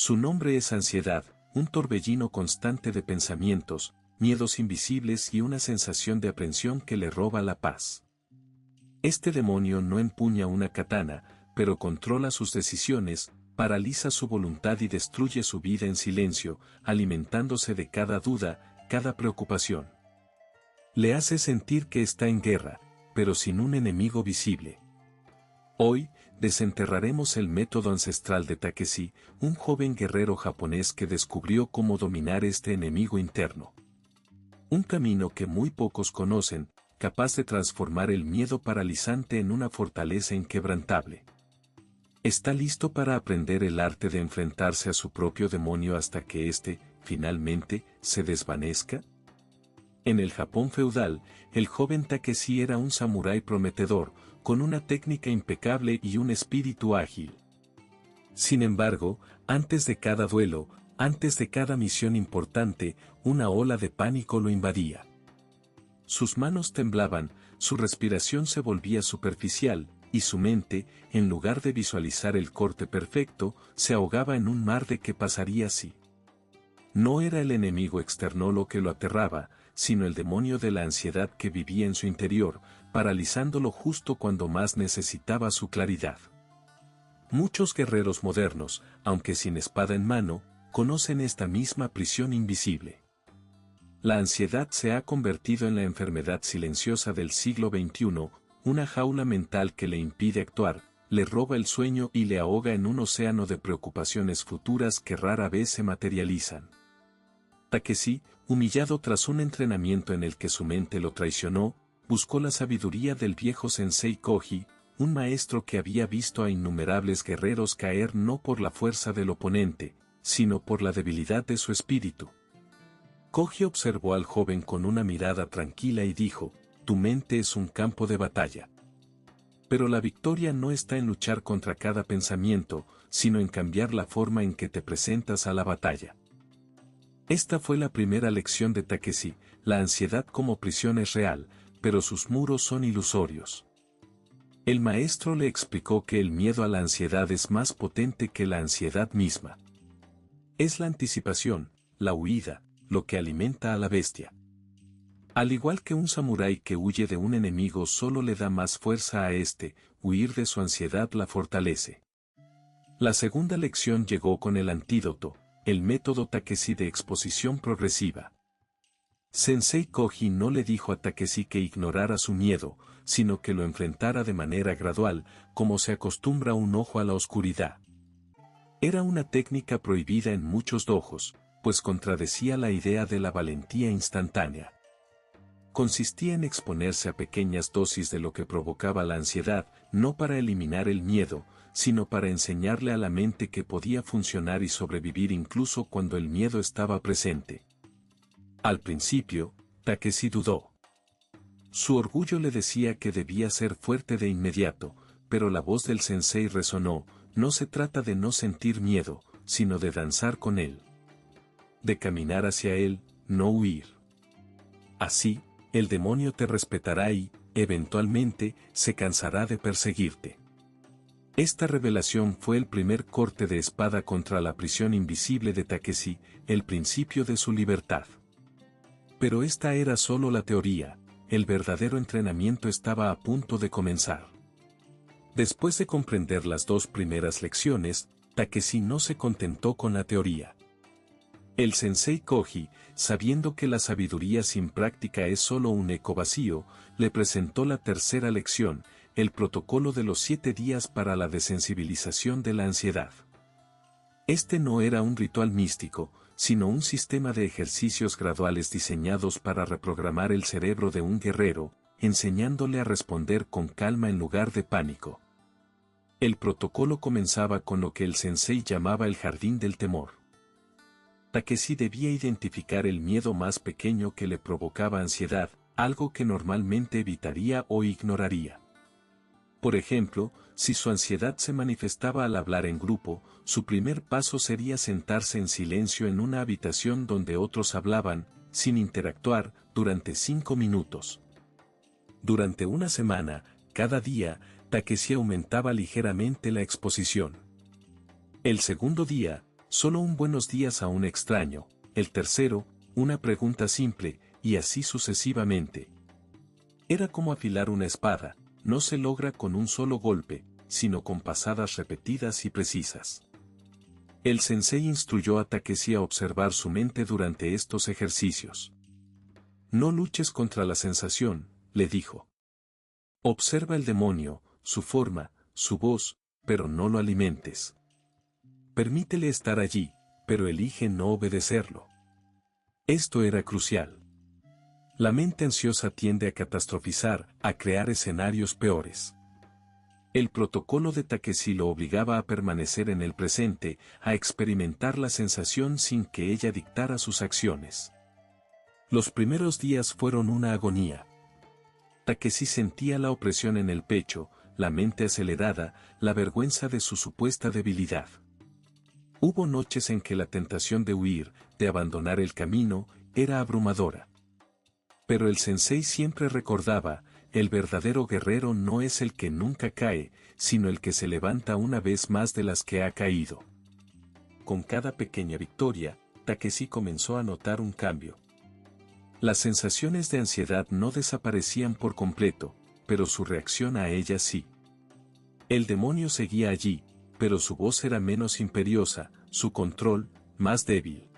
Su nombre es ansiedad, un torbellino constante de pensamientos, miedos invisibles y una sensación de aprensión que le roba la paz. Este demonio no empuña una katana, pero controla sus decisiones, paraliza su voluntad y destruye su vida en silencio, alimentándose de cada duda, cada preocupación. Le hace sentir que está en guerra, pero sin un enemigo visible. Hoy, desenterraremos el método ancestral de Takeshi, un joven guerrero japonés que descubrió cómo dominar este enemigo interno. Un camino que muy pocos conocen, capaz de transformar el miedo paralizante en una fortaleza inquebrantable. ¿Está listo para aprender el arte de enfrentarse a su propio demonio hasta que éste, finalmente, se desvanezca? En el Japón feudal, el joven Takeshi era un samurái prometedor, con una técnica impecable y un espíritu ágil. Sin embargo, antes de cada duelo, antes de cada misión importante, una ola de pánico lo invadía. Sus manos temblaban, su respiración se volvía superficial, y su mente, en lugar de visualizar el corte perfecto, se ahogaba en un mar de qué pasaría si. No era el enemigo externo lo que lo aterraba, sino el demonio de la ansiedad que vivía en su interior, paralizándolo justo cuando más necesitaba su claridad. Muchos guerreros modernos, aunque sin espada en mano, conocen esta misma prisión invisible. La ansiedad se ha convertido en la enfermedad silenciosa del siglo XXI, una jaula mental que le impide actuar, le roba el sueño y le ahoga en un océano de preocupaciones futuras que rara vez se materializan. Takeshi, humillado tras un entrenamiento en el que su mente lo traicionó, buscó la sabiduría del viejo sensei Koji, un maestro que había visto a innumerables guerreros caer no por la fuerza del oponente, sino por la debilidad de su espíritu. Koji observó al joven con una mirada tranquila y dijo, «Tu mente es un campo de batalla. Pero la victoria no está en luchar contra cada pensamiento, sino en cambiar la forma en que te presentas a la batalla». Esta fue la primera lección de Takeshi, la ansiedad como prisión es real, pero sus muros son ilusorios. El maestro le explicó que el miedo a la ansiedad es más potente que la ansiedad misma. Es la anticipación, la huida, lo que alimenta a la bestia. Al igual que un samurái que huye de un enemigo solo le da más fuerza a este, huir de su ansiedad la fortalece. La segunda lección llegó con el antídoto, el método Takeshi de exposición progresiva. Sensei Koji no le dijo a Takeshi que ignorara su miedo, sino que lo enfrentara de manera gradual, como se acostumbra un ojo a la oscuridad. Era una técnica prohibida en muchos dojos, pues contradecía la idea de la valentía instantánea. Consistía en exponerse a pequeñas dosis de lo que provocaba la ansiedad, no para eliminar el miedo, sino para enseñarle a la mente que podía funcionar y sobrevivir incluso cuando el miedo estaba presente. Al principio, Takeshi dudó. Su orgullo le decía que debía ser fuerte de inmediato, pero la voz del sensei resonó, no se trata de no sentir miedo, sino de danzar con él. De caminar hacia él, no huir. Así, el demonio te respetará y, eventualmente, se cansará de perseguirte. Esta revelación fue el primer corte de espada contra la prisión invisible de Takeshi, el principio de su libertad. Pero esta era solo la teoría, el verdadero entrenamiento estaba a punto de comenzar. Después de comprender las dos primeras lecciones, Takeshi no se contentó con la teoría. El sensei Koji, sabiendo que la sabiduría sin práctica es solo un eco vacío, le presentó la tercera lección, el protocolo de los 7 días para la desensibilización de la ansiedad. Este no era un ritual místico, sino un sistema de ejercicios graduales diseñados para reprogramar el cerebro de un guerrero, enseñándole a responder con calma en lugar de pánico. El protocolo comenzaba con lo que el sensei llamaba el jardín del temor. Takeshi debía identificar el miedo más pequeño que le provocaba ansiedad, algo que normalmente evitaría o ignoraría. Por ejemplo, si su ansiedad se manifestaba al hablar en grupo, su primer paso sería sentarse en silencio en una habitación donde otros hablaban, sin interactuar, durante 5 minutos. Durante una semana, cada día, Takeshi aumentaba ligeramente la exposición. El segundo día, solo un buenos días a un extraño, el tercero, una pregunta simple, y así sucesivamente. Era como afilar una espada, no se logra con un solo golpe, sino con pasadas repetidas y precisas. El sensei instruyó a Takeshi a observar su mente durante estos ejercicios. No luches contra la sensación, le dijo. Observa el demonio, su forma, su voz, pero no lo alimentes. Permítele estar allí, pero elige no obedecerlo. Esto era crucial. La mente ansiosa tiende a catastrofizar, a crear escenarios peores. El protocolo de Takeshi lo obligaba a permanecer en el presente, a experimentar la sensación sin que ella dictara sus acciones. Los primeros días fueron una agonía. Takeshi sentía la opresión en el pecho, la mente acelerada, la vergüenza de su supuesta debilidad. Hubo noches en que la tentación de huir, de abandonar el camino, era abrumadora. Pero el sensei siempre recordaba, el verdadero guerrero no es el que nunca cae, sino el que se levanta una vez más de las que ha caído. Con cada pequeña victoria, Takeshi comenzó a notar un cambio. Las sensaciones de ansiedad no desaparecían por completo, pero su reacción a ellas sí. El demonio seguía allí, pero su voz era menos imperiosa, su control, más débil.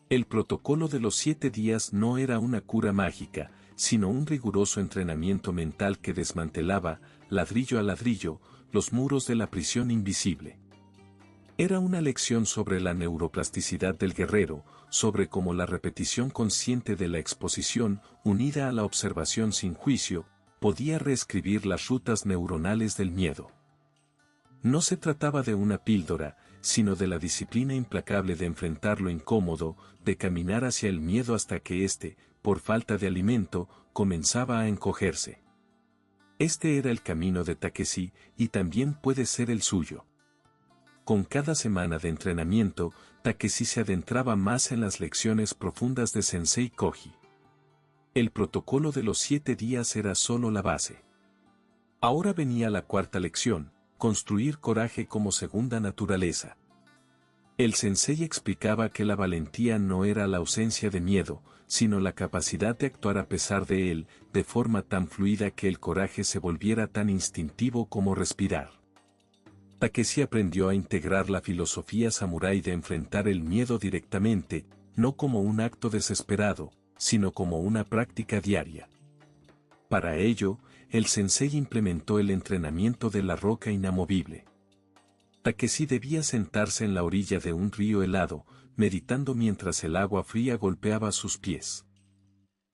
El protocolo de los 7 días no era una cura mágica, sino un riguroso entrenamiento mental que desmantelaba, ladrillo a ladrillo, los muros de la prisión invisible. Era una lección sobre la neuroplasticidad del guerrero, sobre cómo la repetición consciente de la exposición, unida a la observación sin juicio, podía reescribir las rutas neuronales del miedo. No se trataba de una píldora, sino de la disciplina implacable de enfrentar lo incómodo, de caminar hacia el miedo hasta que éste, por falta de alimento, comenzaba a encogerse. Este era el camino de Takeshi, y también puede ser el suyo. Con cada semana de entrenamiento, Takeshi se adentraba más en las lecciones profundas de Sensei Koji. El protocolo de los 7 días era solo la base. Ahora venía la cuarta lección, construir coraje como segunda naturaleza. El sensei explicaba que la valentía no era la ausencia de miedo, sino la capacidad de actuar a pesar de él, de forma tan fluida que el coraje se volviera tan instintivo como respirar. Takeshi aprendió a integrar la filosofía samurái de enfrentar el miedo directamente, no como un acto desesperado, sino como una práctica diaria. Para ello, el sensei implementó el entrenamiento de la roca inamovible. Takeshi debía sentarse en la orilla de un río helado, meditando mientras el agua fría golpeaba sus pies.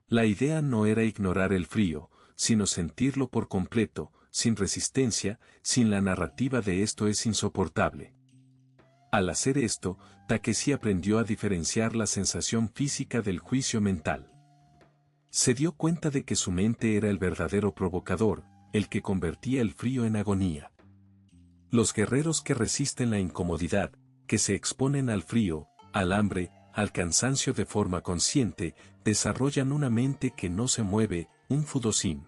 La idea no era ignorar el frío, sino sentirlo por completo, sin resistencia, sin la narrativa de esto es insoportable. Al hacer esto, Takeshi aprendió a diferenciar la sensación física del juicio mental. Se dio cuenta de que su mente era el verdadero provocador, el que convertía el frío en agonía. Los guerreros que resisten la incomodidad, que se exponen al frío, al hambre, al cansancio de forma consciente, desarrollan una mente que no se mueve, un fudoshin.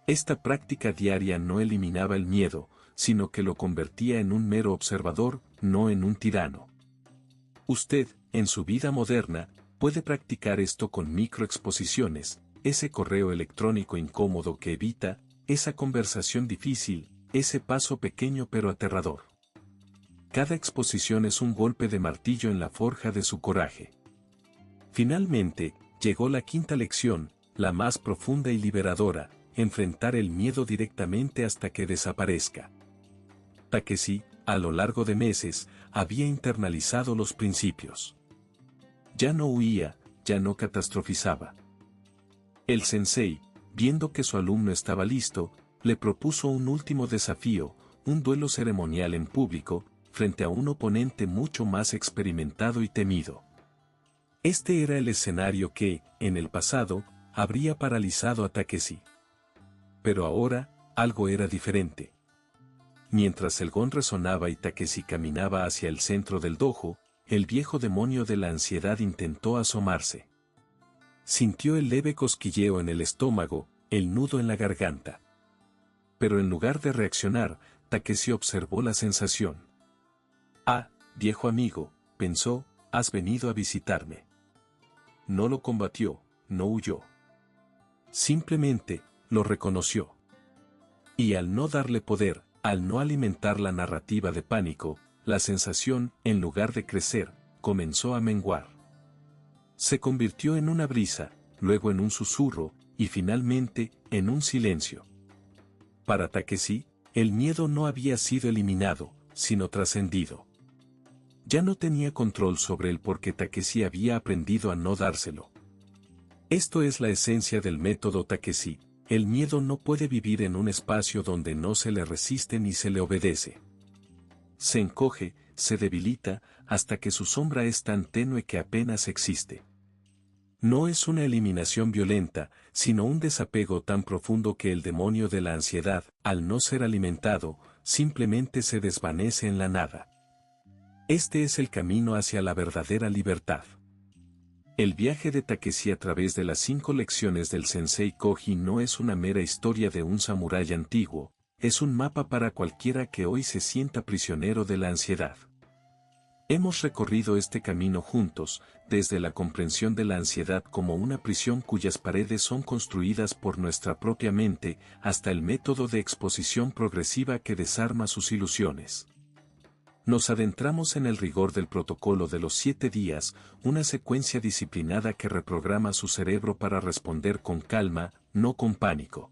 Esta práctica diaria no eliminaba el miedo, sino que lo convertía en un mero observador, no en un tirano. Usted, en su vida moderna, puede practicar esto con microexposiciones, ese correo electrónico incómodo que evita, esa conversación difícil, ese paso pequeño pero aterrador. Cada exposición es un golpe de martillo en la forja de su coraje. Finalmente, llegó la quinta lección, la más profunda y liberadora, enfrentar el miedo directamente hasta que desaparezca. Takeshi, a lo largo de meses, había internalizado los principios. Ya no huía, ya no catastrofizaba. El sensei, viendo que su alumno estaba listo, le propuso un último desafío, un duelo ceremonial en público, frente a un oponente mucho más experimentado y temido. Este era el escenario que, en el pasado, habría paralizado a Takeshi. Pero ahora, algo era diferente. Mientras el gong resonaba y Takeshi caminaba hacia el centro del dojo, el viejo demonio de la ansiedad intentó asomarse. Sintió el leve cosquilleo en el estómago, el nudo en la garganta. Pero en lugar de reaccionar, Takeshi observó la sensación. viejo amigo, pensó, has venido a visitarme. No lo combatió, no huyó. Simplemente, lo reconoció. Y al no darle poder, al no alimentar la narrativa de pánico, la sensación, en lugar de crecer, comenzó a menguar. Se convirtió en una brisa, luego en un susurro, y finalmente, en un silencio. Para Takeshi, el miedo no había sido eliminado, sino trascendido. Ya no tenía control sobre él porque Takeshi había aprendido a no dárselo. Esto es la esencia del método Takeshi. El miedo no puede vivir en un espacio donde no se le resiste ni se le obedece. Se encoge, se debilita, hasta que su sombra es tan tenue que apenas existe. No es una eliminación violenta, sino un desapego tan profundo que el demonio de la ansiedad, al no ser alimentado, simplemente se desvanece en la nada. Este es el camino hacia la verdadera libertad. El viaje de Takeshi a través de las 5 lecciones del Sensei Koji no es una mera historia de un samurái antiguo, es un mapa para cualquiera que hoy se sienta prisionero de la ansiedad. Hemos recorrido este camino juntos, desde la comprensión de la ansiedad como una prisión cuyas paredes son construidas por nuestra propia mente, hasta el método de exposición progresiva que desarma sus ilusiones. Nos adentramos en el rigor del protocolo de los 7 días, una secuencia disciplinada que reprograma su cerebro para responder con calma, no con pánico.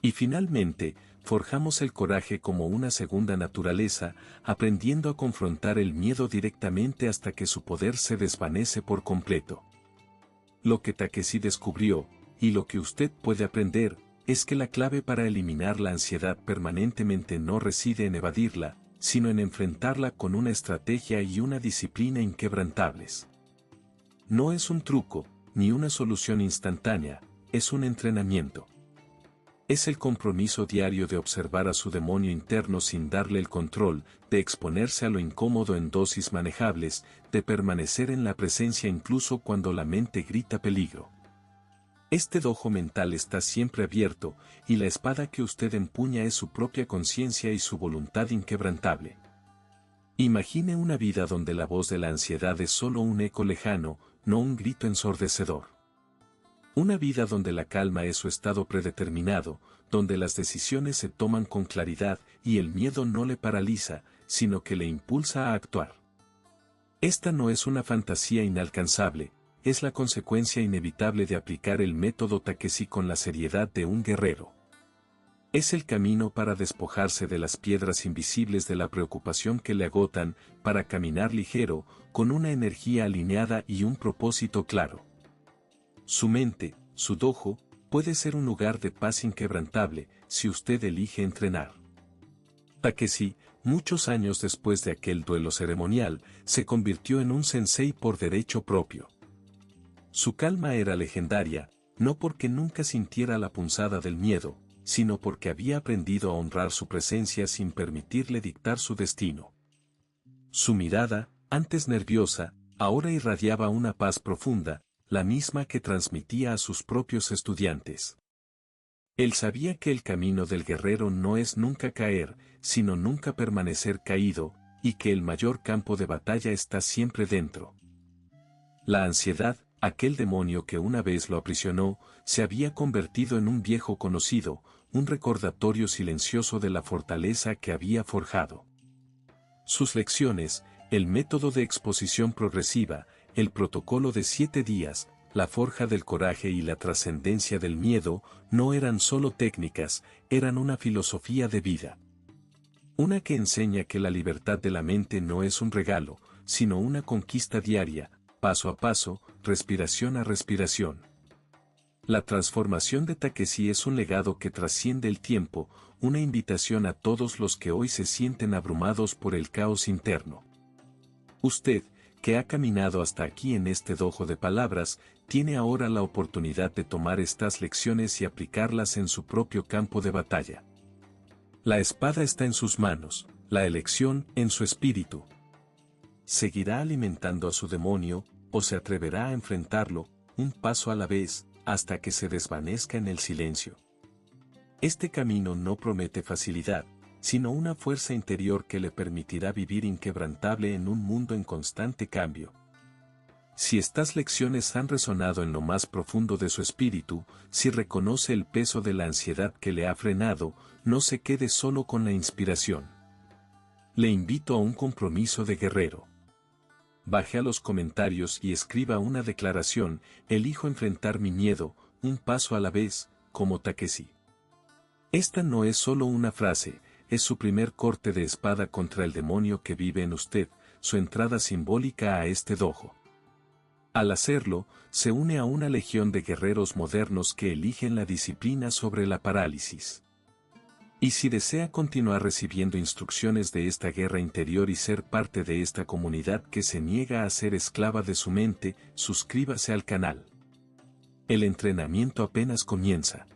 Y finalmente, forjamos el coraje como una segunda naturaleza, aprendiendo a confrontar el miedo directamente hasta que su poder se desvanece por completo. Lo que Takeshi descubrió, y lo que usted puede aprender, es que la clave para eliminar la ansiedad permanentemente no reside en evadirla, sino en enfrentarla con una estrategia y una disciplina inquebrantables. No es un truco, ni una solución instantánea, es un entrenamiento. Es el compromiso diario de observar a su demonio interno sin darle el control, de exponerse a lo incómodo en dosis manejables, de permanecer en la presencia incluso cuando la mente grita peligro. Este dojo mental está siempre abierto, y la espada que usted empuña es su propia conciencia y su voluntad inquebrantable. Imagine una vida donde la voz de la ansiedad es solo un eco lejano, no un grito ensordecedor. Una vida donde la calma es su estado predeterminado, donde las decisiones se toman con claridad y el miedo no le paraliza, sino que le impulsa a actuar. Esta no es una fantasía inalcanzable, es la consecuencia inevitable de aplicar el método Takeshi con la seriedad de un guerrero. Es el camino para despojarse de las piedras invisibles de la preocupación que le agotan, para caminar ligero, con una energía alineada y un propósito claro. Su mente, su dojo, puede ser un lugar de paz inquebrantable, si usted elige entrenar. Takeshi, muchos años después de aquel duelo ceremonial, se convirtió en un sensei por derecho propio. Su calma era legendaria, no porque nunca sintiera la punzada del miedo, sino porque había aprendido a honrar su presencia sin permitirle dictar su destino. Su mirada, antes nerviosa, ahora irradiaba una paz profunda, la misma que transmitía a sus propios estudiantes. Él sabía que el camino del guerrero no es nunca caer, sino nunca permanecer caído, y que el mayor campo de batalla está siempre dentro. La ansiedad, aquel demonio que una vez lo aprisionó, se había convertido en un viejo conocido, un recordatorio silencioso de la fortaleza que había forjado. Sus lecciones, el método de exposición progresiva, el protocolo de 7 días, la forja del coraje y la trascendencia del miedo, no eran solo técnicas, eran una filosofía de vida. Una que enseña que la libertad de la mente no es un regalo, sino una conquista diaria, paso a paso, respiración a respiración. La transformación de Takeshi es un legado que trasciende el tiempo, una invitación a todos los que hoy se sienten abrumados por el caos interno. Usted, que ha caminado hasta aquí en este dojo de palabras, tiene ahora la oportunidad de tomar estas lecciones y aplicarlas en su propio campo de batalla. La espada está en sus manos, la elección en su espíritu. ¿Seguirá alimentando a su demonio, o se atreverá a enfrentarlo, un paso a la vez, hasta que se desvanezca en el silencio? Este camino no promete facilidad, sino una fuerza interior que le permitirá vivir inquebrantable en un mundo en constante cambio. Si estas lecciones han resonado en lo más profundo de su espíritu, si reconoce el peso de la ansiedad que le ha frenado, no se quede solo con la inspiración. Le invito a un compromiso de guerrero. Baje a los comentarios y escriba una declaración: elijo enfrentar mi miedo, un paso a la vez, como Takeshi. Esta no es solo una frase, es su primer corte de espada contra el demonio que vive en usted, su entrada simbólica a este dojo. Al hacerlo, se une a una legión de guerreros modernos que eligen la disciplina sobre la parálisis. Y si desea continuar recibiendo instrucciones de esta guerra interior y ser parte de esta comunidad que se niega a ser esclava de su mente, suscríbase al canal. El entrenamiento apenas comienza.